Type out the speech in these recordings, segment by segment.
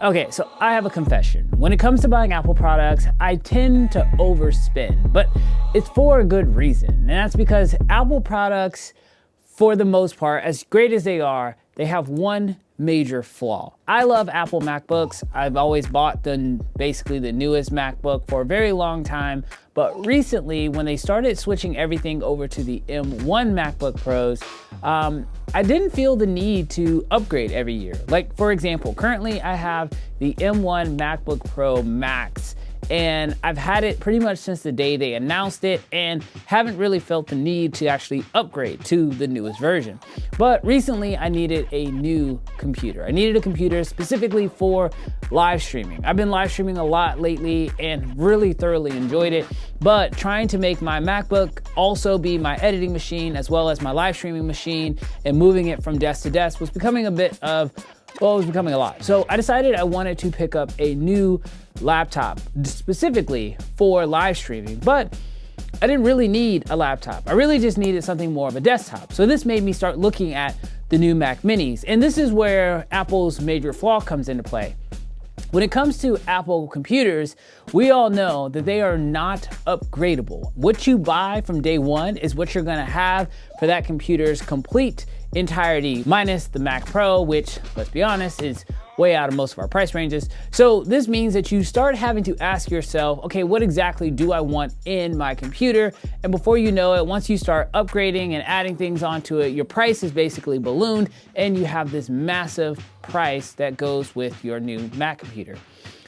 Okay, so I have a confession. When it comes to buying Apple products, I tend to overspend, but it's for a good reason. And that's because Apple products, for the most part, as great as they are, they have one major flaw. I love Apple MacBooks. I've always bought basically the newest MacBook for a very long time, but recently when they started switching everything over to the M1 MacBook Pros, I didn't feel the need to upgrade every year. Like for example, currently I have the M1 MacBook Pro Max, and I've had it pretty much since the day they announced it and haven't really felt the need to actually upgrade to the newest version. But recently I needed a new computer. I needed a computer specifically for live streaming. I've been live streaming a lot lately and really thoroughly enjoyed it, but trying to make my MacBook also be my editing machine as well as my live streaming machine and moving it from desk to desk was becoming a bit of, well, it was becoming a lot. So I decided I wanted to pick up a new laptop specifically for live streaming, but I didn't really need a laptop. I really just needed something more of a desktop. So this made me start looking at the new Mac Minis. And this is where Apple's major flaw comes into play. When it comes to Apple computers, we all know that they are not upgradable. What you buy from day one is what you're gonna have for that computer's complete entirety, minus the Mac Pro, which, let's be honest, is way out of most of our price ranges. So this means that you start having to ask yourself, okay, what exactly do I want in my computer? And before you know it, once you start upgrading and adding things onto it, your price is basically ballooned and you have this massive price that goes with your new Mac computer.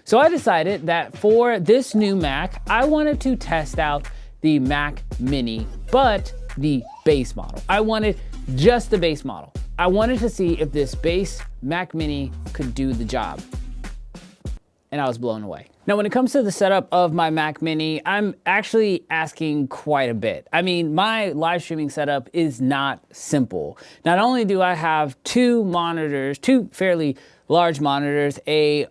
So I decided that for this new Mac, I wanted to test out the Mac Mini, but the base model. I wanted just the base model. I wanted to see if this base Mac Mini could do the job. And I was blown away. Now, when it comes to the setup of my Mac Mini, I'm actually asking quite a bit. I mean, my live streaming setup is not simple. Not only do I have two monitors, two fairly large monitors, a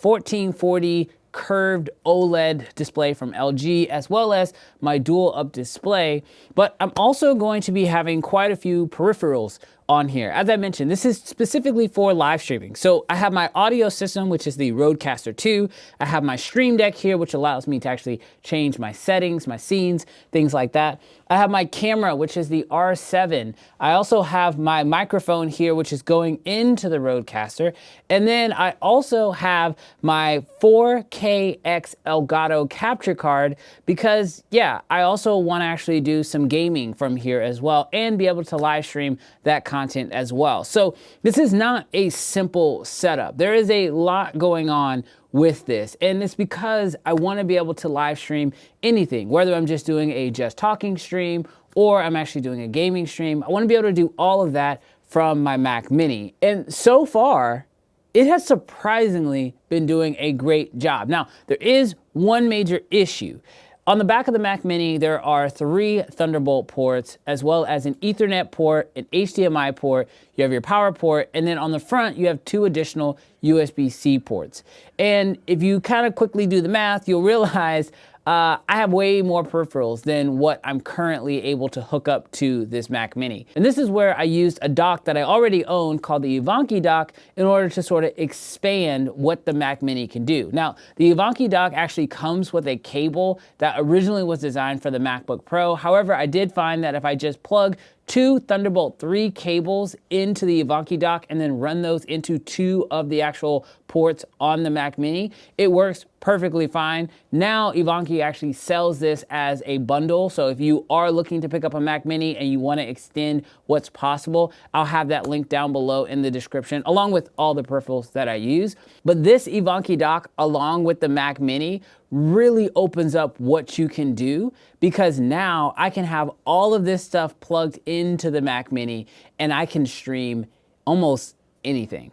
1440 curved OLED display from LG, as well as my dual up display, but I'm also going to be having quite a few peripherals on here. As I mentioned, this is specifically for live streaming. So I have my audio system, which is the RODECaster II. I have my Stream Deck here, which allows me to actually change my settings, my scenes, things like that. I have my camera, which is the R7. I also have my microphone here, which is going into the RODECaster. And then I also have my 4KX Elgato capture card because, yeah, I also want to actually do some gaming from here as well and be able to live stream that content as well. So this is not a simple setup. There is a lot going on with this, and it's because I want to be able to live stream anything, whether I'm just doing a just talking stream or I'm actually doing a gaming stream. I want to be able to do all of that from my Mac Mini. And so far, it has surprisingly been doing a great job. Now, there is one major issue. On the back of the Mac Mini, there are 3 Thunderbolt ports, as well as an Ethernet port, an HDMI port, you have your power port, and then on the front, you have 2 additional USB-C ports. And if you kind of quickly do the math, you'll realize I have way more peripherals than what I'm currently able to hook up to this Mac Mini. And this is where I used a dock that I already own called the Ivanky dock in order to sort of expand what the Mac Mini can do. Now, the Ivanky dock actually comes with a cable that originally was designed for the MacBook Pro. However, I did find that if I just plug 2 Thunderbolt 3 cables into the Ivanky dock and then run those into 2 of the actual ports on the Mac Mini, it works perfectly fine. Now Ivanky actually sells this as a bundle, so if you are looking to pick up a Mac Mini and you want to extend what's possible, I'll have that link down below in the description along with all the peripherals that I use. But this Ivanky dock along with the Mac Mini really opens up what you can do, because now I can have all of this stuff plugged into the Mac Mini and I can stream almost anything.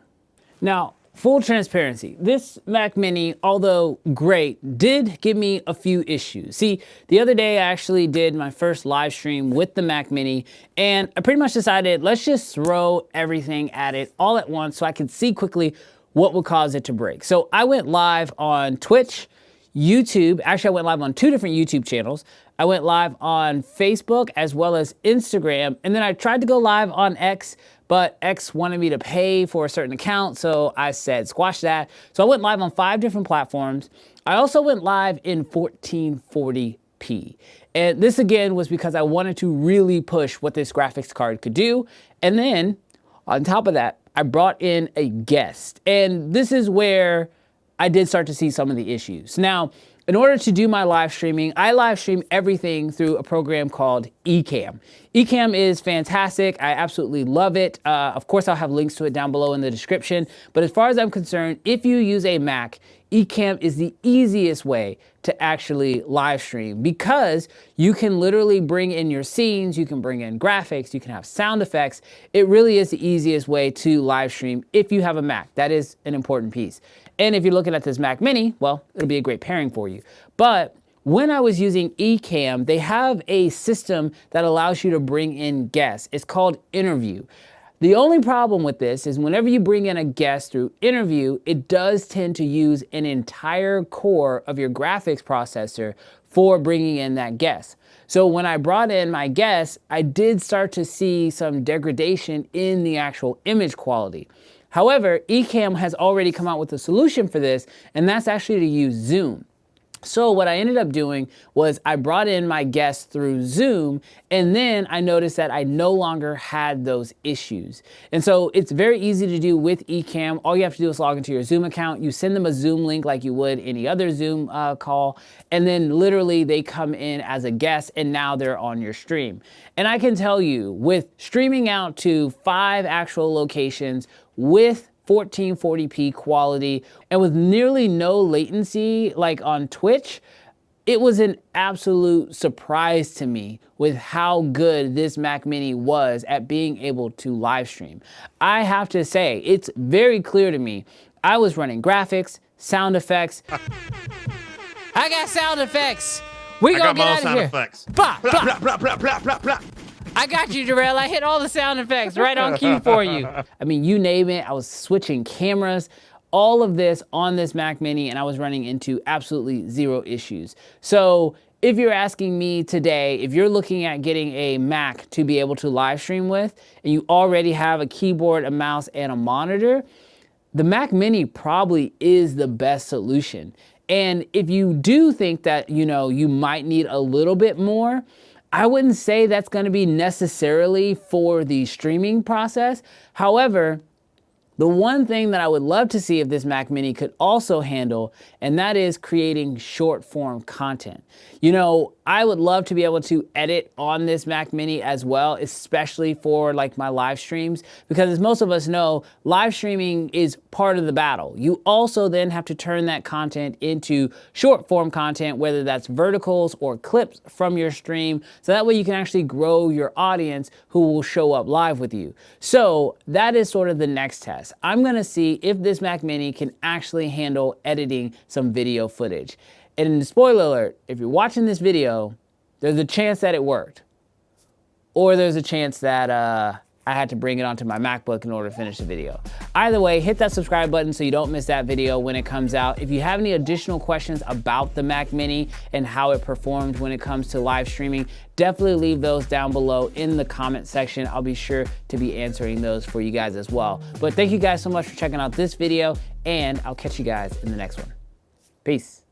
Now, full transparency, this Mac Mini, although great, did give me a few issues. See, the other day I actually did my first live stream with the Mac Mini, and I pretty much decided, let's just throw everything at it all at once so I could see quickly what would cause it to break. So I went live on Twitch, YouTube. Actually, I went live on 2 different YouTube channels. I went live on Facebook as well as Instagram, and then I tried to go live on X, but X wanted me to pay for a certain account, so I said squash that. So I went live on 5 different platforms. I also went live in 1440p. And this again was because I wanted to really push what this graphics card could do. And then on top of that, I brought in a guest. And this is where I did start to see some of the issues. Now, in order to do my live streaming, I live stream everything through a program called Ecamm. Ecamm is fantastic. I absolutely love it. Of course, I'll have links to it down below in the description. But as far as I'm concerned, if you use a Mac, Ecamm is the easiest way to actually live stream because you can literally bring in your scenes, you can bring in graphics, you can have sound effects. It really is the easiest way to live stream if you have a Mac. That is an important piece. And if you're looking at this Mac Mini, well, it'll be a great pairing for you. But when I was using Ecamm, they have a system that allows you to bring in guests. It's called Interview. The only problem with this is whenever you bring in a guest through Interview, it does tend to use an entire core of your graphics processor for bringing in that guest. So when I brought in my guest, I did start to see some degradation in the actual image quality. However, Ecamm has already come out with a solution for this, and that's actually to use Zoom. So what I ended up doing was I brought in my guests through Zoom, and then I noticed that I no longer had those issues. And so it's very easy to do with Ecamm. All you have to do is log into your Zoom account. You send them a Zoom link like you would any other Zoom call, and then literally they come in as a guest, and now they're on your stream. And I can tell you, with streaming out to 5 actual locations with 1440p quality and with nearly no latency like on Twitch, it was an absolute surprise to me with how good this Mac Mini was at being able to live stream. I have to say, it's very clear to me. I was running graphics, sound effects. I got sound effects. We gonna get out of here. Effects. Blah, blah, blah, blah, blah, blah, blah. I got you, Jarrell. I hit all the sound effects right on cue for you. I mean, you name it. I was switching cameras, all of this on this Mac Mini, and I was running into absolutely 0 issues. So if you're asking me today, if you're looking at getting a Mac to be able to live stream with, and you already have a keyboard, a mouse, and a monitor, the Mac Mini probably is the best solution. And if you do think that, you might need a little bit more, I wouldn't say that's going to be necessarily for the streaming process. However, the one thing that I would love to see if this Mac Mini could also handle, and that is creating short form content. I would love to be able to edit on this Mac Mini as well, especially for like my live streams, because as most of us know, live streaming is part of the battle. You also then have to turn that content into short form content, whether that's verticals or clips from your stream, so that way you can actually grow your audience who will show up live with you. So that is sort of the next test. I'm gonna see if this Mac Mini can actually handle editing some video footage. And spoiler alert, if you're watching this video, there's a chance that it worked. Or there's a chance that I had to bring it onto my MacBook in order to finish the video. Either way, hit that subscribe button so you don't miss that video when it comes out. If you have any additional questions about the Mac Mini and how it performed when it comes to live streaming, definitely leave those down below in the comment section. I'll be sure to be answering those for you guys as well. But thank you guys so much for checking out this video, and I'll catch you guys in the next one. Peace.